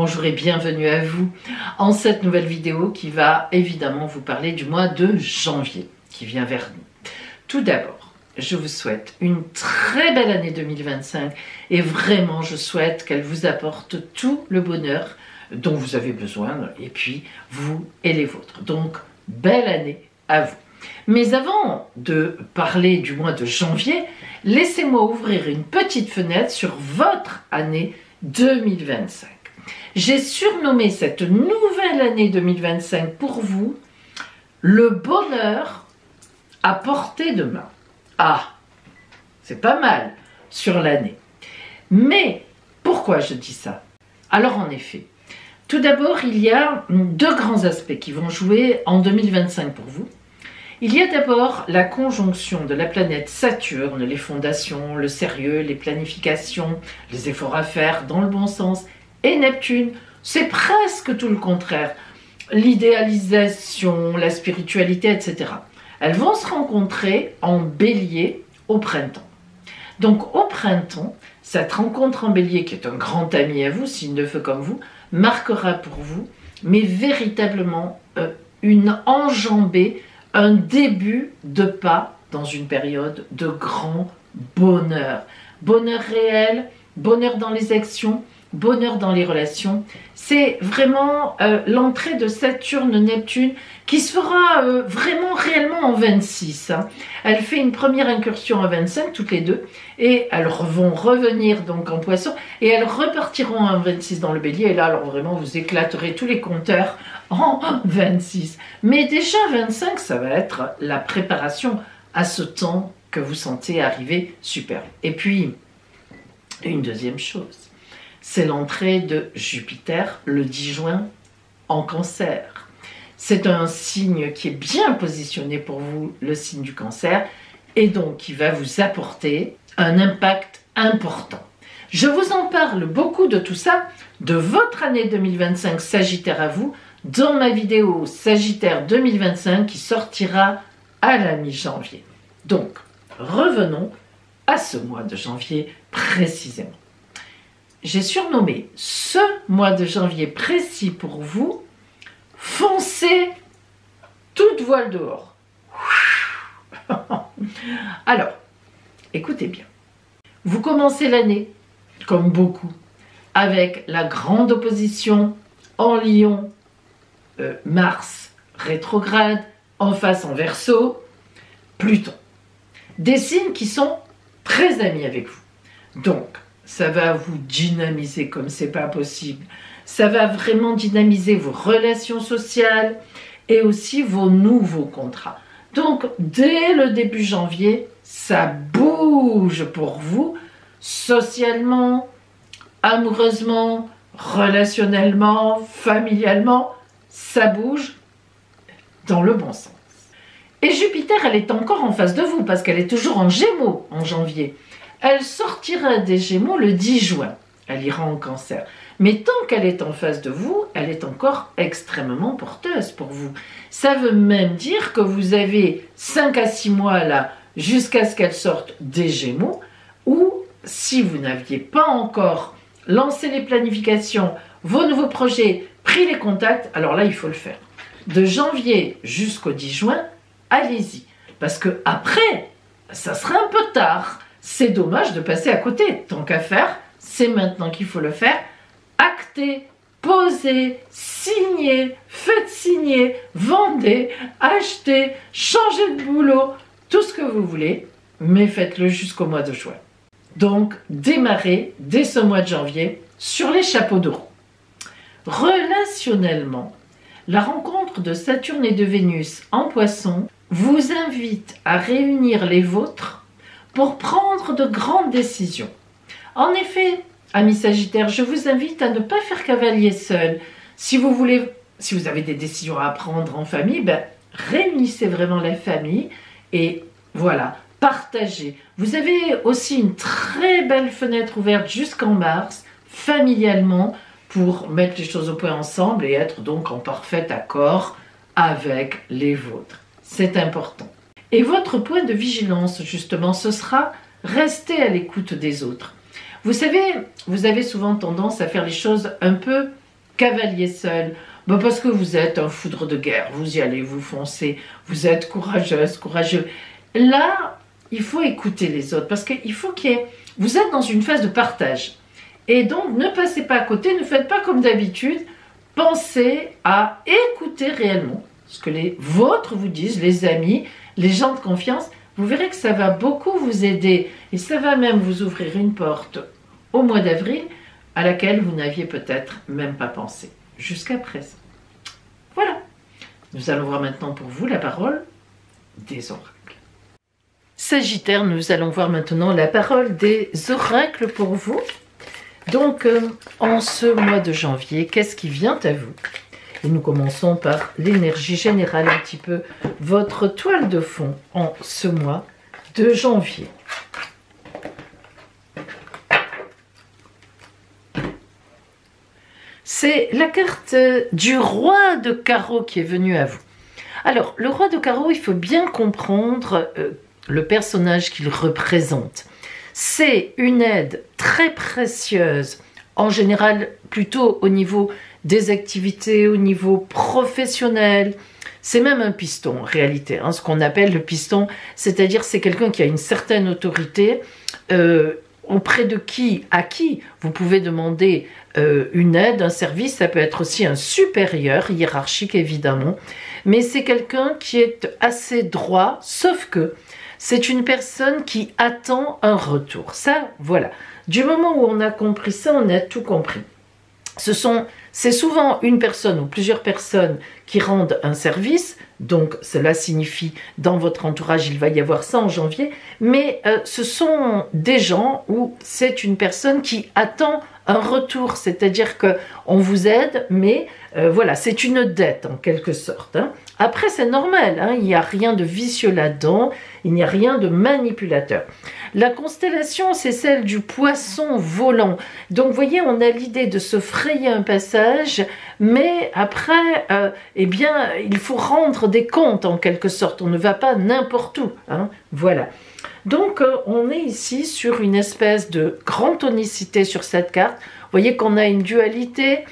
bonjour et bienvenue à vous en cette nouvelle vidéo qui va évidemment vous parler du mois de janvier qui vient vers nous. Tout d'abord, je vous souhaite une très belle année 2025 et vraiment je souhaite qu'elle vous apporte tout le bonheur dont vous avez besoin et puis vous et les vôtres. Donc, belle année à vous. Mais avant de parler du mois de janvier, laissez-moi ouvrir une petite fenêtre sur votre année 2025. J'ai surnommé cette nouvelle année 2025 pour vous le bonheur à portée de main. Ah, c'est pas mal sur l'année. Mais pourquoi je dis ça? Alors en effet, tout d'abord, il y a deux grands aspects qui vont jouer en 2025 pour vous. Il y a d'abord la conjonction de la planète Saturne, les fondations, le sérieux, les planifications, les efforts à faire dans le bon sens, et Neptune, c'est presque tout le contraire, l'idéalisation, la spiritualité, etc. Elles vont se rencontrer en Bélier au printemps. Donc au printemps, cette rencontre en Bélier, qui est un grand ami à vous, signe de feu comme vous, marquera pour vous, mais véritablement une enjambée, un début de pas dans une période de grand bonheur. Bonheur réel, bonheur dans les actions, bonheur dans les relations. C'est vraiment l'entrée de Saturne-Neptune qui se fera vraiment réellement en 26. Hein. Elle fait une première incursion en 25, toutes les deux, et elles vont revenir donc en Poisson, et elles repartiront en 26 dans le Bélier, et là alors vraiment vous éclaterez tous les compteurs en 26. Mais déjà 25, ça va être la préparation à ce temps que vous sentez arriver super. Et puis, une deuxième chose, c'est l'entrée de Jupiter le 10 juin en Cancer. C'est un signe qui est bien positionné pour vous, le signe du Cancer, et donc qui va vous apporter un impact important. Je vous en parle beaucoup de tout ça, de votre année 2025 Sagittaire à vous, dans ma vidéo Sagittaire 2025 qui sortira à la mi-janvier. Donc, revenons à ce mois de janvier précisément. J'ai surnommé ce mois de janvier précis pour vous, foncez toute voile dehors. Alors, écoutez bien. Vous commencez l'année, comme beaucoup, avec la grande opposition en Lion, Mars rétrograde, en face en Verseau, Pluton. Des signes qui sont très amis avec vous. Donc, ça va vous dynamiser comme c'est pas possible. Ça va vraiment dynamiser vos relations sociales et aussi vos nouveaux contrats. Donc, dès le début janvier, ça bouge pour vous, socialement, amoureusement, relationnellement, familialement, ça bouge dans le bon sens. Et Jupiter, elle est encore en face de vous parce qu'elle est toujours en Gémeaux en janvier. Elle sortira des Gémeaux le 10 juin. Elle ira en Cancer. Mais tant qu'elle est en face de vous, elle est encore extrêmement porteuse pour vous. Ça veut même dire que vous avez 5 à 6 mois là, jusqu'à ce qu'elle sorte des Gémeaux, ou si vous n'aviez pas encore lancé les planifications, vos nouveaux projets, pris les contacts, alors là, il faut le faire. De janvier jusqu'au 10 juin, allez-y. Parce que après, ça sera un peu tard. C'est dommage de passer à côté. Tant qu'à faire, c'est maintenant qu'il faut le faire. Actez, posez, signez, faites signer, vendez, achetez, changez de boulot, tout ce que vous voulez, mais faites-le jusqu'au mois de juin. Donc, démarrez dès ce mois de janvier sur les chapeaux de roue. Relationnellement, la rencontre de Saturne et de Vénus en Poisson vous invite à réunir les vôtres pour prendre de grandes décisions. En effet, amis Sagittaires, je vous invite à ne pas faire cavalier seul. Si vous avez des décisions à prendre en famille, réunissez vraiment la famille et voilà, partagez. Vous avez aussi une très belle fenêtre ouverte jusqu'en mars, familialement, pour mettre les choses au point ensemble et être donc en parfait accord avec les vôtres. C'est important. Et votre point de vigilance, justement, ce sera rester à l'écoute des autres. Vous savez, vous avez souvent tendance à faire les choses un peu Cavalier seul, ben parce que vous êtes un foudre de guerre, vous y allez, vous foncez, vous êtes courageuse, courageux. Là, il faut écouter les autres, parce qu'il faut qu'il y ait... Vous êtes dans une phase de partage. Et donc, ne passez pas à côté, ne faites pas comme d'habitude. Pensez à écouter réellement ce que les vôtres vous disent, les amis, les gens de confiance. Vous verrez que ça va beaucoup vous aider. Et ça va même vous ouvrir une porte au mois d'avril à laquelle vous n'aviez peut-être même pas pensé jusqu'à présent. Voilà. Nous allons voir maintenant pour vous la parole des oracles. Sagittaire, nous allons voir maintenant la parole des oracles pour vous. Donc, en ce mois de janvier, qu'est-ce qui vient à vous? Et nous commençons par l'énergie générale, un petit peu votre toile de fond en ce mois de janvier. C'est la carte du roi de carreau qui est venue à vous. Alors, le roi de carreau, il faut bien comprendre le personnage qu'il représente. C'est une aide très précieuse, en général plutôt au niveau des activités, au niveau professionnel. C'est même un piston en réalité, hein, ce qu'on appelle le piston, c'est-à-dire c'est quelqu'un qui a une certaine autorité, auprès de qui, à qui vous pouvez demander une aide, un service. Ça peut être aussi un supérieur hiérarchique évidemment, mais c'est quelqu'un qui est assez droit, sauf que c'est une personne qui attend un retour. Ça, voilà. Du moment où on a compris ça, on a tout compris. C'est souvent une personne ou plusieurs personnes qui rendent un service, donc cela signifie dans votre entourage, il va y avoir ça en janvier, mais ce sont des gens où c'est une personne qui attend un retour, c'est-à-dire qu'on vous aide, mais voilà, c'est une dette en quelque sorte. Hein. Après, c'est normal, hein, il n'y a rien de vicieux là-dedans, il n'y a rien de manipulateur. La constellation, c'est celle du poisson volant. Donc, vous voyez, on a l'idée de se frayer un passage, mais après, eh bien, il faut rendre des comptes en quelque sorte. On ne va pas n'importe où. Hein, voilà. Donc, on est ici sur une espèce de grande tonicité sur cette carte. Vous voyez qu'on a une dualité.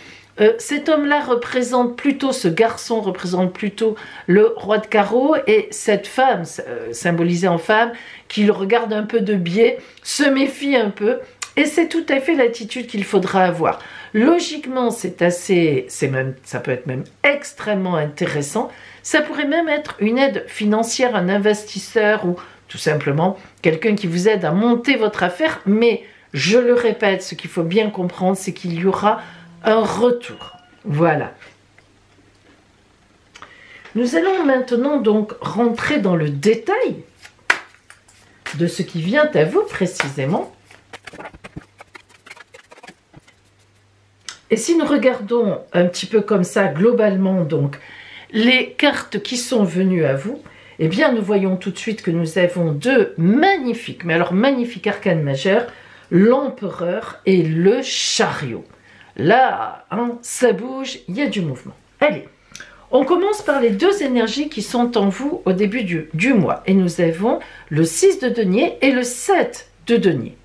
Cet homme-là représente plutôt, ce garçon représente plutôt le roi de carreau, et cette femme, symbolisée en femme, qui le regarde un peu de biais, se méfie un peu, et c'est tout à fait l'attitude qu'il faudra avoir. Logiquement, ça peut être même extrêmement intéressant. Ça pourrait même être une aide financière, un investisseur ou tout simplement quelqu'un qui vous aide à monter votre affaire, mais je le répète, ce qu'il faut bien comprendre, c'est qu'il y aura un retour. Voilà. Nous allons maintenant donc rentrer dans le détail de ce qui vient à vous précisément. Et si nous regardons un petit peu comme ça, globalement donc, les cartes qui sont venues à vous, eh bien nous voyons tout de suite que nous avons deux magnifiques, mais alors magnifiques arcanes majeures, l'empereur et le chariot. Là, hein, ça bouge, il y a du mouvement. Allez, on commence par les deux énergies qui sont en vous au début du mois. Et nous avons le 6 de denier et le 7 de denier.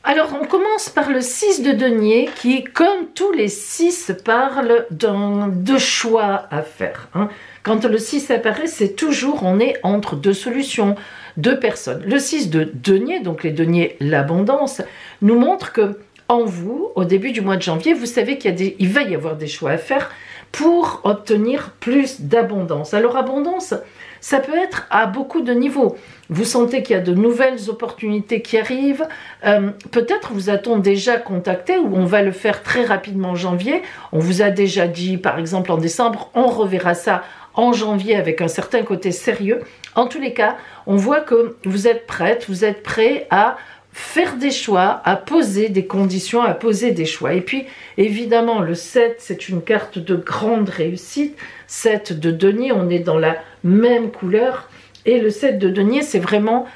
Alors, on commence par le 6 de denier qui, comme tous les 6, parle de choix à faire. Hein. Quand le 6 apparaît, c'est toujours, on est entre deux solutions, deux personnes. Le 6 de denier, donc les deniers, l'abondance, nous montre que en vous, au début du mois de janvier, vous savez qu'il va y avoir des choix à faire pour obtenir plus d'abondance. Alors, abondance, ça peut être à beaucoup de niveaux. Vous sentez qu'il y a de nouvelles opportunités qui arrivent. Peut-être vous a-t-on déjà contacté, ou on va le faire très rapidement en janvier. On vous a déjà dit, par exemple, en décembre, on reverra ça en janvier avec un certain côté sérieux. En tous les cas, on voit que vous êtes prête, vous êtes prêt à faire des choix, à poser des conditions, à poser des choix. Et puis, évidemment, le 7, c'est une carte de grande réussite. 7 de denier, on est dans la même couleur. Et le 7 de denier, c'est vraiment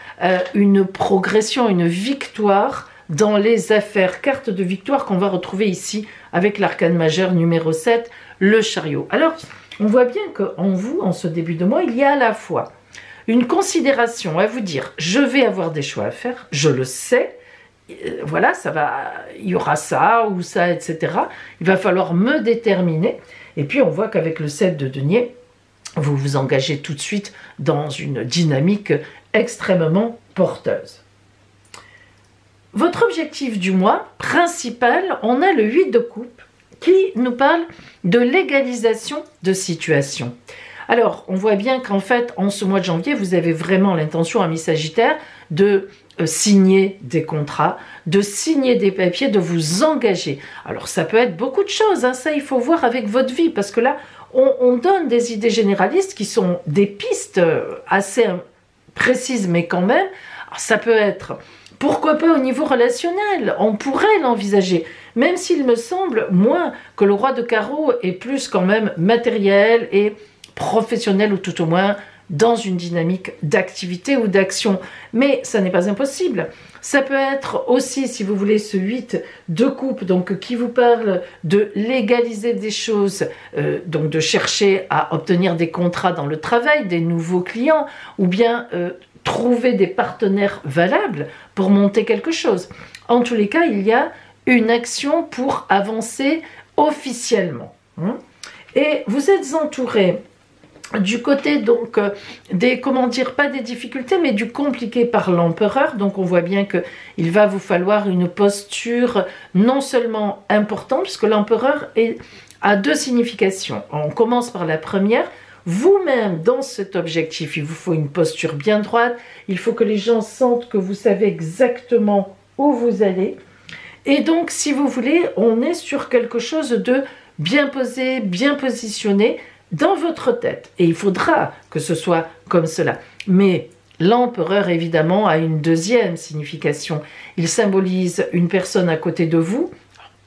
une progression, une victoire dans les affaires. Carte de victoire qu'on va retrouver ici avec l'arcane majeur numéro 7, le chariot. Alors, on voit bien qu'en vous, en ce début de mois, il y a à la fois une considération à vous dire, je vais avoir des choix à faire, je le sais, voilà, il y aura ça ou ça, etc. Il va falloir me déterminer. Et puis on voit qu'avec le 7 de denier, vous vous engagez tout de suite dans une dynamique extrêmement porteuse. Votre objectif du mois principal, on a le 8 de coupe qui nous parle de l'égalisation de situation. Alors, on voit bien qu'en fait, en ce mois de janvier, vous avez vraiment l'intention, ami Sagittaire, de signer des contrats, de signer des papiers, de vous engager. Alors, ça peut être beaucoup de choses, hein, ça, il faut voir avec votre vie, parce que là, on donne des idées généralistes qui sont des pistes assez précises, mais quand même, ça peut être... Pourquoi pas au niveau relationnel? On pourrait l'envisager, même s'il me semble, moins que le roi de carreau est plus quand même matériel et professionnel, ou tout au moins dans une dynamique d'activité ou d'action. Mais ça n'est pas impossible. Ça peut être aussi, si vous voulez, ce 8 de coupe, donc qui vous parle de légaliser des choses, donc de chercher à obtenir des contrats dans le travail, des nouveaux clients, ou bien... trouver des partenaires valables pour monter quelque chose. En tous les cas, il y a une action pour avancer officiellement. Et vous êtes entouré du côté donc des, comment dire, pas des difficultés, mais du compliqué par l'empereur. Donc on voit bien qu'il va vous falloir une posture non seulement importante, puisque l'empereur a deux significations. On commence par la première. Vous-même, dans cet objectif, il vous faut une posture bien droite. Il faut que les gens sentent que vous savez exactement où vous allez. Et donc, si vous voulez, on est sur quelque chose de bien posé, bien positionné dans votre tête. Et il faudra que ce soit comme cela. Mais l'empereur, évidemment, a une deuxième signification. Il symbolise une personne à côté de vous,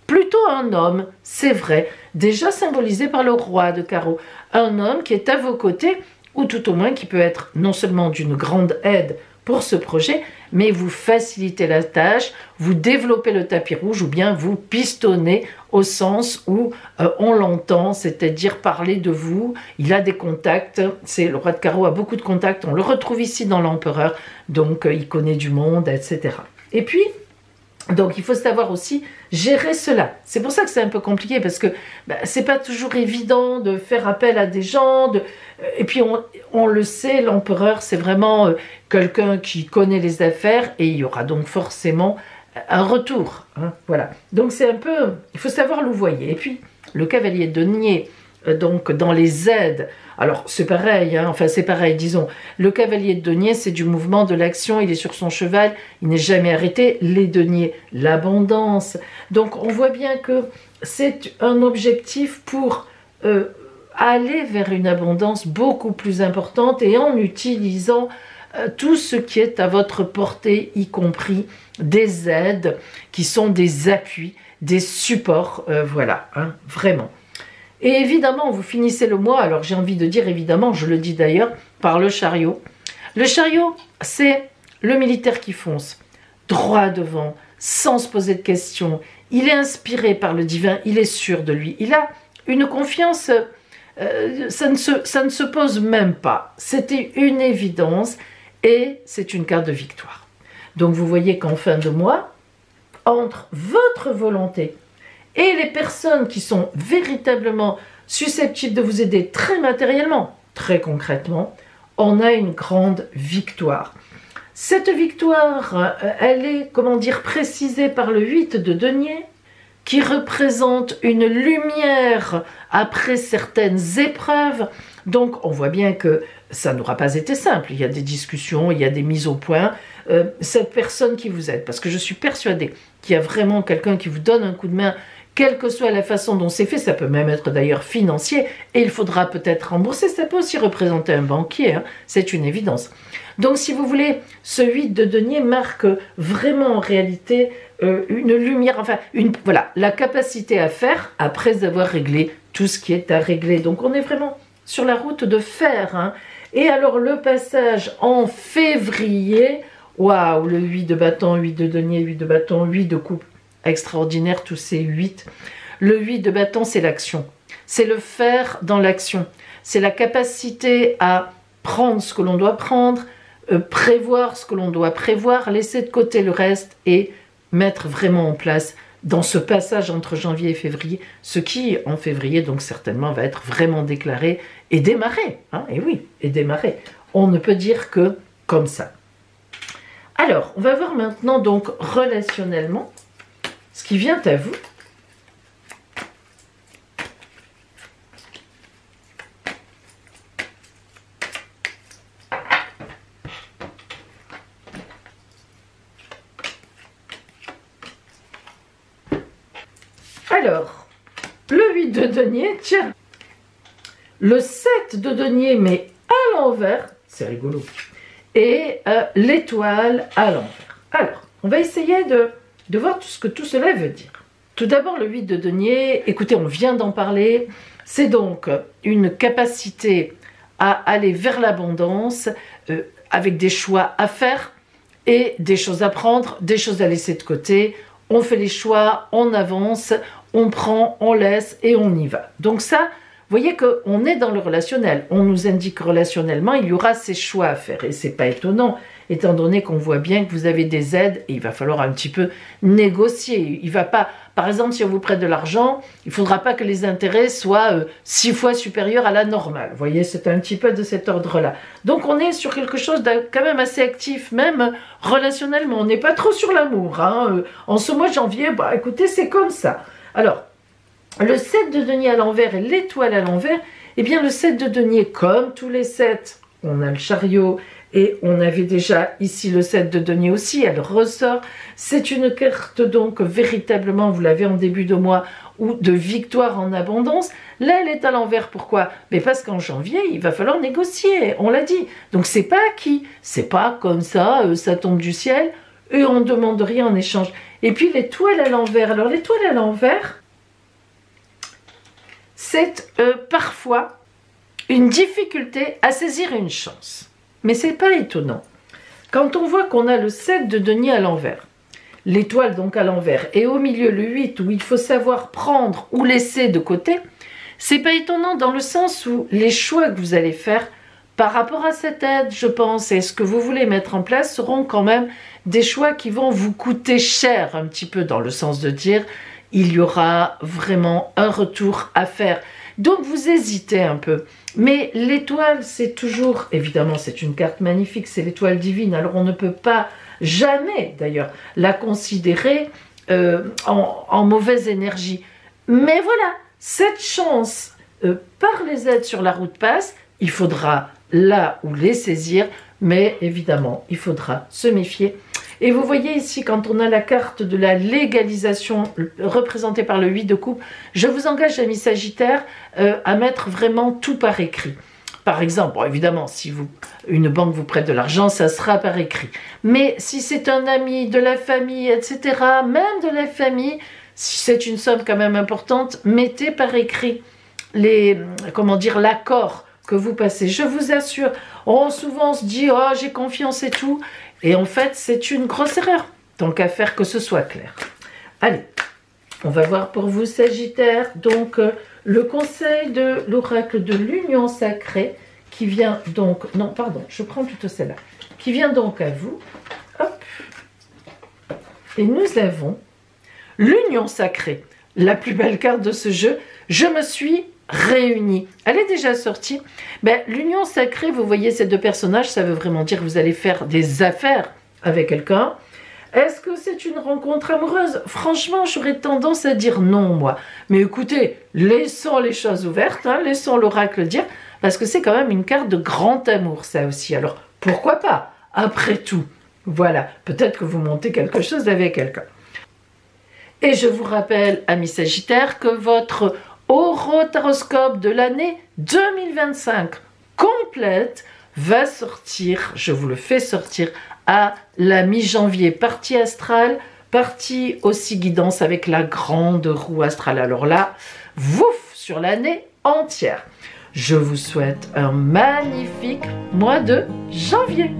plutôt un homme, c'est vrai, déjà symbolisé par le roi de carreau. Un homme qui est à vos côtés, ou tout au moins qui peut être non seulement d'une grande aide pour ce projet, mais vous facilitez la tâche, vous développez le tapis rouge, ou bien vous pistonnez au sens où on l'entend, c'est-à-dire parler de vous. Il a des contacts, c'est le roi de carreau a beaucoup de contacts, on le retrouve ici dans l'empereur, donc il connaît du monde, etc. Et puis, donc il faut savoir aussi gérer cela. C'est pour ça que c'est un peu compliqué, parce que c'est pas toujours évident de faire appel à des gens. Et puis on le sait, l'empereur c'est vraiment quelqu'un qui connaît les affaires, et il y aura donc forcément un retour. Voilà. Donc c'est un peu, il faut savoir louvoyer. Et puis le cavalier de denier, donc dans les aides, alors c'est pareil, enfin c'est pareil, disons, le cavalier de denier c'est du mouvement, de l'action, il est sur son cheval, il n'est jamais arrêté, les deniers, l'abondance. Donc on voit bien que c'est un objectif pour aller vers une abondance beaucoup plus importante, et en utilisant tout ce qui est à votre portée, y compris des aides qui sont des appuis, des supports, voilà, vraiment. Et évidemment, vous finissez le mois, alors j'ai envie de dire évidemment, je le dis d'ailleurs, par le chariot. Le chariot, c'est le militaire qui fonce, droit devant, sans se poser de questions. Il est inspiré par le divin, il est sûr de lui. Il a une confiance, ça ne se pose même pas. C'était une évidence, et c'est une carte de victoire. Donc vous voyez qu'en fin de mois, entre votre volonté et les personnes qui sont véritablement susceptibles de vous aider très matériellement, très concrètement, on a une grande victoire. Cette victoire, elle est, comment dire, précisée par le 8 de denier, qui représente une lumière après certaines épreuves. Donc on voit bien que ça n'aura pas été simple. Il y a des discussions, il y a des mises au point. Cette personne qui vous aide, parce que je suis persuadée qu'il y a vraiment quelqu'un qui vous donne un coup de main, quelle que soit la façon dont c'est fait, ça peut même être d'ailleurs financier, et il faudra peut-être rembourser, ça peut aussi représenter un banquier, c'est une évidence. Donc si vous voulez, ce 8 de denier marque vraiment en réalité une lumière, enfin, voilà, la capacité à faire après avoir réglé tout ce qui est à régler. Donc on est vraiment sur la route de faire. Et alors le passage en février, waouh, le 8 de bâton, 8 de denier, 8 de bâton, 8 de coupe, extraordinaire tous ces 8. Le 8 de bâton, c'est l'action. C'est le faire dans l'action. C'est la capacité à prendre ce que l'on doit prendre, prévoir ce que l'on doit prévoir, laisser de côté le reste et mettre vraiment en place dans ce passage entre janvier et février, ce qui en février donc certainement va être vraiment déclaré et démarré, hein, et oui, et démarré. On ne peut dire que comme ça. Alors, on va voir maintenant donc relationnellement ce qui vient à vous. Alors, le 8 de denier, tiens, le 7 de denier, mais à l'envers, c'est rigolo, et l'étoile à l'envers. Alors, on va essayer de voir ce que tout cela veut dire. Tout d'abord, le 8 de denier, écoutez, on vient d'en parler, c'est donc une capacité à aller vers l'abondance avec des choix à faire et des choses à prendre, des choses à laisser de côté. On fait les choix, on avance, on prend, on laisse et on y va. Donc ça, vous voyez qu'on est dans le relationnel. On nous indique relationnellement, il y aura ces choix à faire. Et c'est pas étonnant, étant donné qu'on voit bien que vous avez des aides et il va falloir un petit peu négocier. Il va pas, par exemple, si on vous prête de l'argent, il ne faudra pas que les intérêts soient 6 fois supérieurs à la normale. Vous voyez, c'est un petit peu de cet ordre-là. Donc on est sur quelque chose de quand même assez actif, même relationnellement. On n'est pas trop sur l'amour. Hein. En ce mois de janvier, bah, écoutez, c'est comme ça. Alors, le 7 de denier à l'envers et l'étoile à l'envers, eh bien le 7 de denier, comme tous les 7, on a le chariot et on avait déjà ici le 7 de denier aussi, elle ressort. C'est une carte donc véritablement, vous l'avez en début de mois, ou de victoire en abondance. Là, elle est à l'envers, pourquoi? Mais parce qu'en janvier, il va falloir négocier, on l'a dit. Donc c'est pas acquis, c'est pas comme ça, ça tombe du ciel et on ne demande rien en échange. Et puis l'étoile à l'envers, alors l'étoile à l'envers, c'est parfois une difficulté à saisir une chance. Mais c'est pas étonnant. Quand on voit qu'on a le 7 de denier à l'envers, l'étoile donc à l'envers, et au milieu le 8 où il faut savoir prendre ou laisser de côté, c'est pas étonnant dans le sens où les choix que vous allez faire par rapport à cette aide, je pense, et ce que vous voulez mettre en place seront quand même des choix qui vont vous coûter cher, un petit peu dans le sens de dire il y aura vraiment un retour à faire. Donc vous hésitez un peu. Mais l'étoile, c'est toujours, évidemment c'est une carte magnifique, c'est l'étoile divine, alors on ne peut pas jamais d'ailleurs la considérer en mauvaise énergie. Mais voilà, cette chance par les aides sur la route passe, il faudra là où les saisir, mais évidemment il faudra se méfier. Et vous voyez ici, quand on a la carte de la légalisation représentée par le 8 de coupe, je vous engage, amis Sagittaires, à mettre vraiment tout par écrit. Par exemple, bon, évidemment, si une banque vous prête de l'argent, ça sera par écrit. Mais si c'est un ami, de la famille, etc., même de la famille, si c'est une somme quand même importante, mettez par écrit l'accord que vous passez. Je vous assure, souvent on se dit « Oh, j'ai confiance et tout ». Et en fait, c'est une grosse erreur. Tant qu'à faire que ce soit clair. Allez, on va voir pour vous, Sagittaire. Donc, le conseil de l'oracle de l'union sacrée qui vient donc... Non, pardon, je prends plutôt celle-là. Qui vient donc à vous. Hop. Et nous avons l'union sacrée. La plus belle carte de ce jeu. Je me suis réunis. Elle est déjà sortie. Ben, l'union sacrée, vous voyez ces deux personnages, ça veut vraiment dire que vous allez faire des affaires avec quelqu'un. Est-ce que c'est une rencontre amoureuse? Franchement, j'aurais tendance à dire non, moi. Mais écoutez, laissons les choses ouvertes, hein, laissons l'oracle dire, parce que c'est quand même une carte de grand amour, ça aussi. Alors, pourquoi pas? Après tout, voilà, peut-être que vous montez quelque chose avec quelqu'un. Et je vous rappelle, amis Sagittaires, que votre horoscope de l'année 2025 complète va sortir, je vous le fais sortir, à la mi-janvier, partie astrale, partie aussi guidance avec la grande roue astrale. Alors là, vouf, sur l'année entière. Je vous souhaite un magnifique mois de janvier.